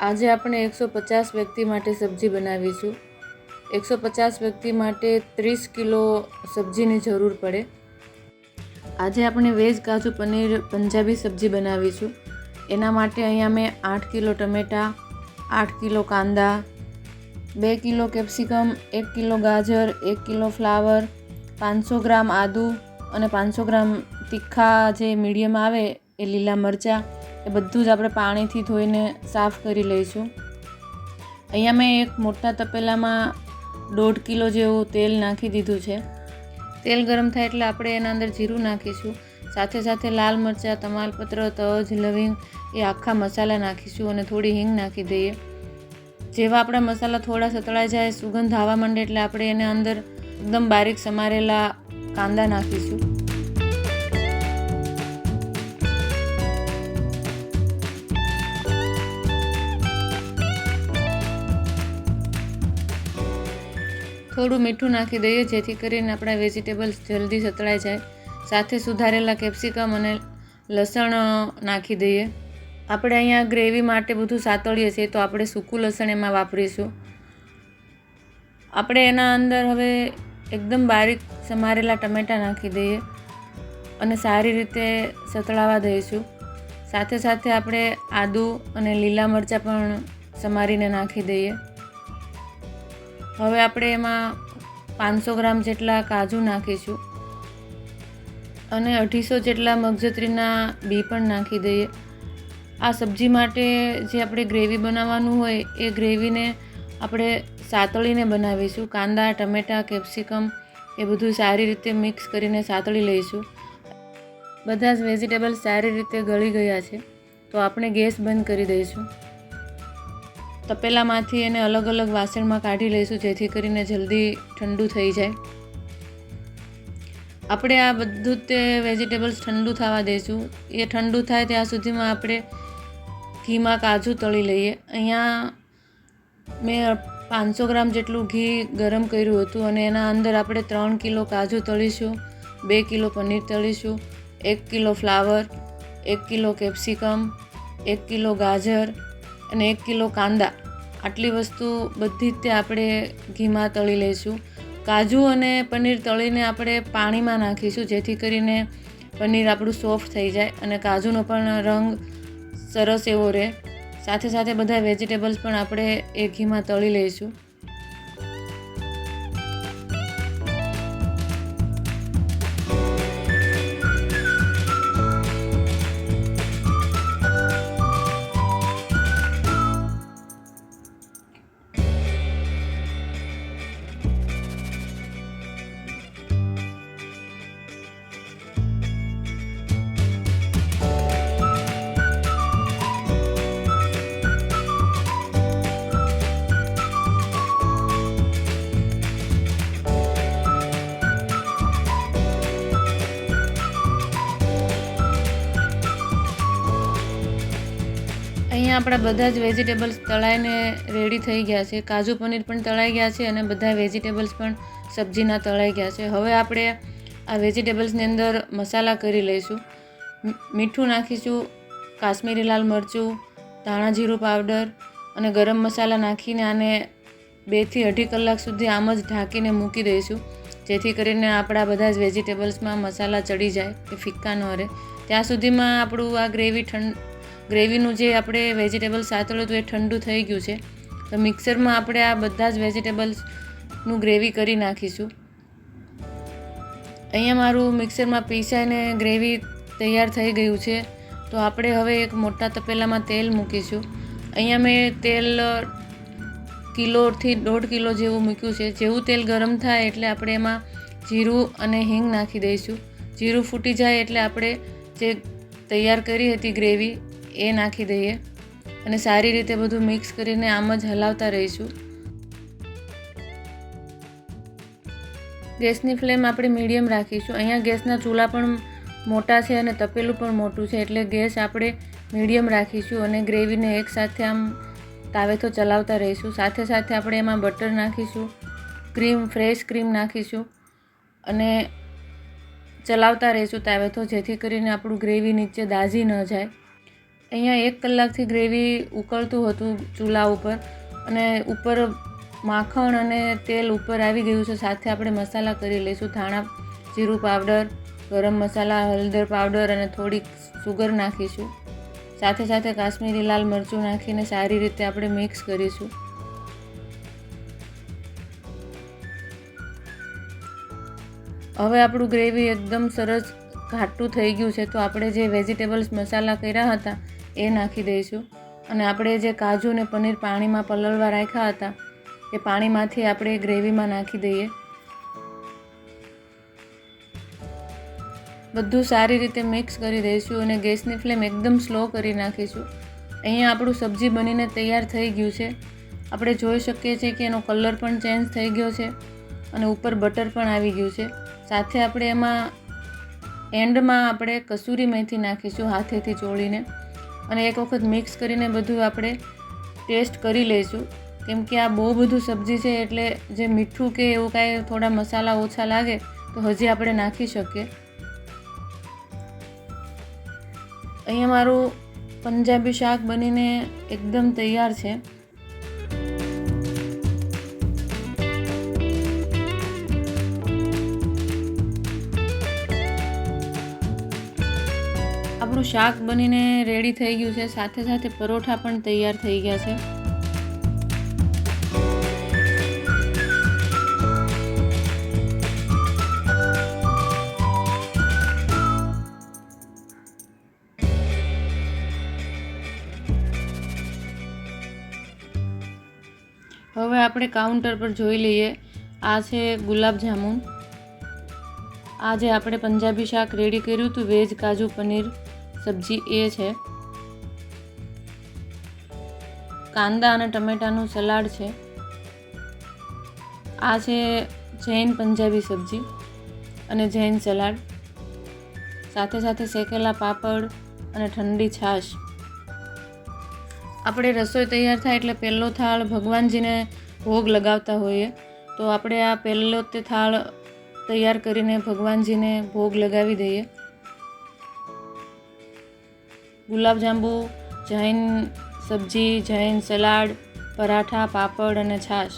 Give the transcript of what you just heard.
આજે આપણે 150 વ્યક્તિ માટે સબ્જી બનાવીશું। 150 વ્યક્તિ માટે 30 કિલો સબ્જીની જરૂર પડે। આજે આપણે વેજ કાજુ પનીર પંજાબી સબ્જી બનાવીશું। એના માટે અહીંયા મેં 8 કિલો ટમેટા, 8 કિલો કાંદા, 2 કિલો કેપ્સિકમ, 1 કિલો ગાજર, 1 કિલો ફ્લાવર, 500 ગ્રામ આદુ અને 500 ગ્રામ તીખા જે મીડિયમ આવે એ લીલા મરચાં, એ બધું જ આપણે પાણીથી ધોઈને સાફ કરી લઈશું। અહીંયા મેં એક મોટા તપેલામાં 1.5 કિલો જેવું તેલ નાખી દીધું છે। તેલ ગરમ થાય એટલે આપણે એના અંદર જીરું નાખીશું, સાથે સાથે લાલ મરચાં, તમાલપત્ર, તજ, લવિંગ એ આખા મસાલા નાખીશું અને થોડી હિંગ નાખી દઈએ। જેવા આપણા મસાલા થોડા સતળાઈ જાય, સુગંધ આવવા માંડે એટલે આપણે એને અંદર એકદમ બારીક સમારેલા કાંદા નાખીશું। થોડું મીઠું નાખી દઈએ જેથી કરીને આપણા વેજીટેબલ્સ જલ્દી સતળાઈ જાય। સાથે સુધારેલા કેપ્સિકમ અને લસણ નાખી દઈએ। આપણે અહીંયા ગ્રેવી માટે બધું સાતળીએ છીએ તો આપણે સૂકું લસણ એમાં વાપરીશું। આપણે એના અંદર હવે એકદમ બારીક સમારેલા ટમેટાં નાખી દઈએ અને સારી રીતે સતળાવા દઈશું। સાથે સાથે આપણે આદુ અને લીલા મરચાં પણ સમારીને નાખી દઈએ। હવે આપણે એમાં 500 ગ્રામ જેટલા કાજુ નાખીશું અને 250 જેટલા મગજતરીના બી પણ નાખી દઈએ। આ સબ્જી માટે જે આપણે ગ્રેવી બનાવવાનું હોય એ ગ્રેવીને આપણે સાતળીને બનાવીશું। કાંદા, ટમેટાં, કેપ્સિકમ એ બધું સારી રીતે મિક્સ કરીને સાતળી લઈશું। બધા જ વેજીટેબલ્સ સારી રીતે ગળી ગયા છે તો આપણે ગેસ બંધ કરી દઈશું। તપેલામાંથી એને અલગ અલગ વાસણમાં કાઢી લઈશું જેથી કરીને જલ્દી ઠંડુ થઈ જાય। આપણે આ બધું તે વેજીટેબલ્સ ઠંડુ થવા દઈશું। એ ઠંડુ થાય ત્યાં સુધીમાં આપણે ઘીમાં કાજુ તળી લઈએ। અહીંયા મેં 500 ગ્રામ જેટલું ઘી ગરમ કર્યું હતું અને એના અંદર આપણે 3 કિલો કાજુ તળીશું, 2 કિલો પનીર તળીશું, 1 kilo flower, 1 kilo capsicum, 1 kilo ગાજર અને 1 કિલો કાંદા, આટલી વસ્તુ બધી જ તે આપણે ઘીમાં તળી લઈશું। કાજુ અને પનીર તળીને આપણે પાણીમાં નાખીશું જેથી કરીને પનીર આપણું સોફ્ટ થઈ જાય અને કાજુનો પણ રંગ સરસ એવો રહે। સાથે સાથે બધા વેજીટેબલ્સ પણ આપણે એ ઘીમાં તળી લઈશું। અહીંયા આપણા બધા જ વેજીટેબલ્સ તળાઈને રેડી થઈ ગયા છે। કાજુ પનીર પણ તળાઈ ગયા છે અને બધા વેજીટેબલ્સ પણ સબ્જીના તળાઈ ગયા છે। હવે આપણે આ વેજીટેબલ્સની અંદર મસાલા કરી લઈશું। મીઠું નાખીશું, કાશ્મીરી લાલ મરચું, ધાણા જીરું પાવડર અને ગરમ મસાલા નાખીને આને 2 થી 2.5 કલાક સુધી આમ જ ઢાંકીને મૂકી દઈશું જેથી કરીને આપણા બધા જ વેજીટેબલ્સમાં મસાલા ચડી જાય, એ ફિક્કા ન રહે। ત્યાં સુધીમાં આપણું આ ગ્રેવીનું જે આપણે વેજીટેબલ સાતળ્યું હતું એ ઠંડુ થઈ ગયું છે તો મિક્સરમાં આપણે આ બધા જ વેજીટેબલ્સનું ગ્રેવી કરી નાખીશું। અહીંયા મારું મિક્સરમાં પીસાઈને ગ્રેવી તૈયાર થઈ ગયું છે તો આપણે હવે એક મોટા તપેલામાં તેલ મૂકીશું। અહીંયા મેં તેલ કિલોથી 1.5 કિલો જેવું મૂક્યું છે। જેવું તેલ ગરમ થાય એટલે આપણે એમાં જીરું અને હિંગ નાખી દઈશું। જીરું ફૂટી જાય એટલે આપણે જે તૈયાર કરી હતી ગ્રેવી એ નાખી દઈએ અને સારી રીતે બધું મિક્સ કરીને આમ જ હલાવતા રહીશું। ગેસની ફ્લેમ આપણે મીડિયમ રાખીશું। અહીંયા ગેસના ચૂલા પણ મોટા છે અને તપેલું પણ મોટું છે એટલે ગેસ આપણે મીડિયમ રાખીશું અને ગ્રેવીને એકસાથે આમ તાવેથો ચલાવતા રહીશું। સાથે સાથે આપણે એમાં બટર નાખીશું, ફ્રેશ ક્રીમ નાખીશું અને ચલાવતા રહીશું તાવેથો જેથી કરીને આપણું ગ્રેવી નીચે દાઝી ન જાય। અહીંયા 1 કલાકથી ગ્રેવી ઉકળતું હતું ચૂલા ઉપર, અને ઉપર માખણ અને તેલ ઉપર આવી ગયું છે. સાથે આપણે મસાલા કરી લઈશું. ધાણા જીરું પાવડર, ગરમ મસાલા, હળદર પાવડર અને થોડીક સુગર નાખીશું. સાથે સાથે કાશ્મીરી લાલ મરચું નાખીને સારી રીતે આપણે મિક્સ કરીશું. હવે આપણું ગ્રેવી એકદમ સરસ ઘાટું થઈ ગયું છે. તો આપણે જે વેજીટેબલ્સ મસાલા કર્યા હતા એ નાખી દઈશું. અને આપણે જે કાજુ અને પનીર પાણીમાં પલળવા રાખ્યા હતા એ પાણીમાંથી આપણે ગ્રેવીમાં નાખી દઈએ. બધું સારી રીતે મિક્સ કરી દઈશું અને ગેસની ફ્લેમ એકદમ સ્લો કરી નાખીશું. અહીંયા આપણું સબ્જી બનીને તૈયાર થઈ ગયું છે. આપણે જોઈ શકીએ છીએ કે એનો કલર પણ ચેન્જ થઈ ગયો છે અને ઉપર બટર પણ આવી ગયું છે. સાથે આપણે એમાં એન્ડમાં આપણે કસૂરી મેથી નાખીશું હાથેથી ચોળીને, અને એક વખત મિક્સ કરીને બધું આપણે ટેસ્ટ કરી લઈશું. કેમ કે આ બહુ બધું સબ્જી છે એટલે જે મીઠું કે એવું કાંઈ થોડા મસાલા ઓછા લાગે તો હજી આપણે નાખી શકીએ. અહીંયા મારું પંજાબી શાક બનીને એકદમ તૈયાર છે. આપણું શાક બનીને રેડી થઈ ગયું છે. સાથે સાથે પરોઠા પણ તૈયાર થઈ ગયા છે. હવે આપણે કાઉન્ટર પર જોઈ લઈએ. આ છે ગુલાબ જામુન. આ જે આપણે પંજાબી શાક રેડી કર્યું હતું, વેજ કાજુ પનીર સબ્જી, એ છે. કાંદા અને ટમેટાનું સલાડ છે. આ છે જૈન પંજાબી સબ્જી અને જૈન સલાડ. સાથે સાથે શેકેલા પાપડ અને ઠંડી છાશ. આપણે રસોઈ તૈયાર થાય એટલે પહેલો થાળ ભગવાનજીને ભોગ લગાવતા હોઈએ, તો આપણે આ પહેલો તે થાળ તૈયાર કરીને ભગવાનજીને ભોગ લગાવી દઈએ. ગુલાબજાંબુ, જૈન સબ્જી, જૈન સલાડ, પરાઠા, પાપડ અને છાશ.